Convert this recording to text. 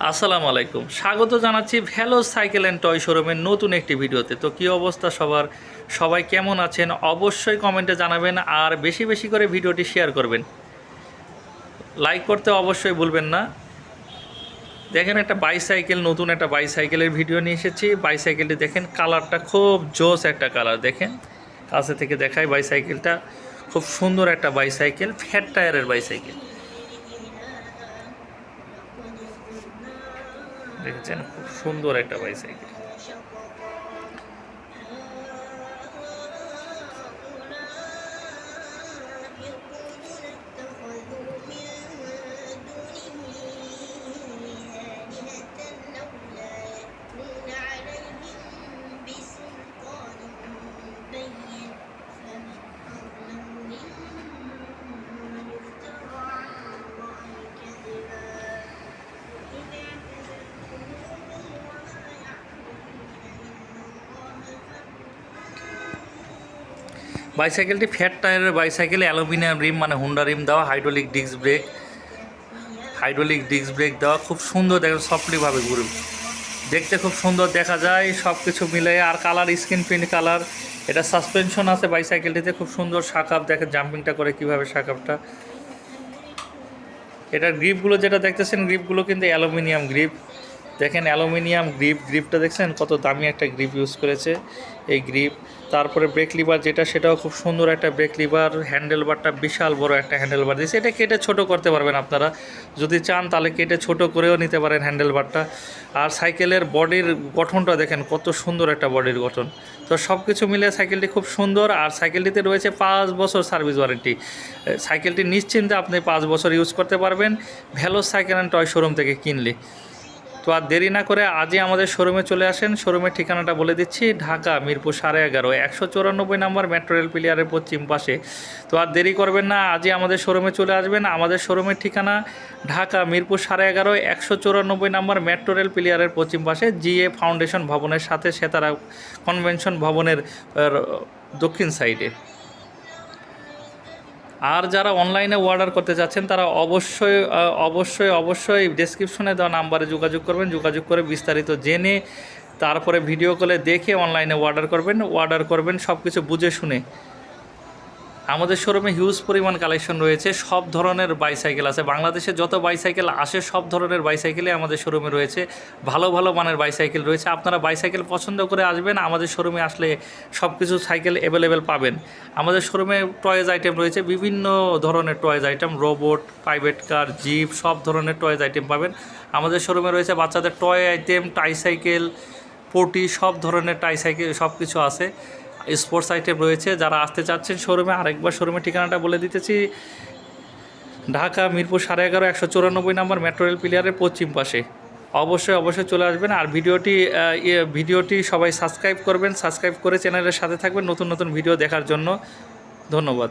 আসসালামু আলাইকুম, স্বাগত জানাচ্ছি ভ্যালো সাইকেল অ্যান্ড টয় শোরুমের নতুন একটি ভিডিওতে। তো কী অবস্থা সবার, সবাই কেমন আছেন অবশ্যই কমেন্টে জানাবেন, আর বেশি বেশি করে ভিডিওটি শেয়ার করবেন, লাইক করতে অবশ্যই ভুলবেন না। দেখেন একটা বাইসাইকেল, নতুন একটা বাইসাইকেলের ভিডিও নিয়ে এসেছি। বাইসাইকেলটি দেখেন, কালারটা খুব জোস একটা কালার। দেখেন কাছে থেকে দেখাই, বাইসাইকেলটা খুব সুন্দর একটা বাইসাইকেল, ফ্যাট টায়ারের বাইসাইকেল। দেখেছেন, খুব সুন্দর একটা বাইসাইকেল। বাইসাইকেলটি ফ্যাট টায়ারের বাইসাইকেলে অ্যালুমিনিয়াম রিম মানে হুন্ডা রিম দেওয়া, হাইড্রোলিক ডিস্ক ব্রেক দেওয়া, খুব সুন্দর দেখেন, সফটলিভাবে ঘুরে দেখতে খুব সুন্দর দেখা যায় সব কিছু মিলে। আর কালার স্কিন প্রিন্ট কালার, এটা সাসপেনশন আছে বাইসাইকেলটিতে, খুব সুন্দর শাকআপ দেখেন, জাম্পিংটা করে কীভাবে শাকআপটা। এটার গ্রিপগুলো যেটা দেখতেছেন, গ্রিপগুলো কিন্তু অ্যালুমিনিয়াম গ্রিপ। দেখেন অ্যালুমিনিয়াম গ্রিপটা দেখছেন কত দামি একটা গ্রিপ ইউজ করেছে এই গ্রিপ। তারপরে ব্রেক লিভার যেটা, সেটাও খুব সুন্দর একটা ব্রেক লিভার। হ্যান্ডেলবারটা বিশাল বড় একটা হ্যান্ডেলবার দিয়েছে, এটা কেটে ছোট করতে পারবেন আপনারা যদি চান, তাহলে কেটে ছোট করেও নিতে পারেন হ্যান্ডেলবারটা। আর সাইকেলের বডির গঠনটা দেখেন কত সুন্দর একটা বডির গঠন। তো সব কিছু মিলে সাইকেলটি খুব সুন্দর। আর সাইকেলটিতে রয়েছে 5 বছর সার্ভিস ওয়ারেন্টি। সাইকেলটি নিশ্চিন্তে আপনি 5 বছর ইউজ করতে পারবেন ভ্যালো সাইকেল অ্যান্ড টয় শোরুম থেকে কিনলে। তো আর দেরি না করে আজই আমাদের শোরুমে চলে আসেন। শোরুমের ঠিকানাটা বলে দিচ্ছি, ঢাকা মিরপুর 11.5 194 নম্বর মেট্রো রেল পিলিয়ারের পশ্চিম পাশে। তো আর দেরি করবেন না, আজই আমাদের শোরুমে চলে আসবেন। আমাদের শোরুমের ঠিকানা ঢাকা মিরপুর 11.5 194 নম্বর মেট্রো রেল পিলিয়ারের পশ্চিম পাশে, জিএ ফাউন্ডেশন ভবনের সাথে সেতারা কনভেনশন ভবনের দক্ষিণ সাইডে। আর যারা অনলাইনে অর্ডার করতে চাচ্ছেন, তারা অবশ্যই ডেসক্রিপশনে দেওয়া নাম্বারে যোগাযোগ করবেন। যোগাযোগ করে বিস্তারিত জেনে তারপরে ভিডিও কলে দেখে অনলাইনে অর্ডার করবেন সব কিছু বুঝে শুনে। আমাদের শোরুমে হিউজ পরিমাণ কালেকশন রয়েছে, সব ধরনের বাইসাইকেল আছে। বাংলাদেশে যত বাইসাইকেল আসে সব ধরনের বাইসাইকেলই আমাদের শোরুমে রয়েছে। ভালো ভালো মানের বাইসাইকেল রয়েছে। আপনারা বাইসাইকেল পছন্দ করে আসবেন, আমাদের শোরুমে আসলে সব কিছু সাইকেল অ্যাভেলেবেল পাবেন। আমাদের শোরুমে টয়েজ আইটেম রয়েছে, বিভিন্ন ধরনের toys item, robot, private car, jeep, সব ধরনের টয়েজ আইটেম পাবেন। আমাদের শোরুমে রয়েছে বাচ্চাদের টয় আইটেম, টাইসাইকেল, পটি, সব ধরনের টাইসাইকেল সব কিছু আছে। স্পোর্টস আইটেম রয়েছে। যারা আসতে চাচ্ছেন শোরুমে, আরেকবার শোরুমের ঠিকানাটা বলে দিতেছি, ঢাকা মিরপুর 11.5 194 নম্বর মেট্রো রেল পিলিয়ারের পশ্চিম পাশে। অবশ্যই চলে আসবেন। আর ভিডিওটি সবাই সাবস্ক্রাইব করবেন, সাবস্ক্রাইব করে চ্যানেলের সাথে থাকবেন নতুন নতুন ভিডিও দেখার জন্য। ধন্যবাদ।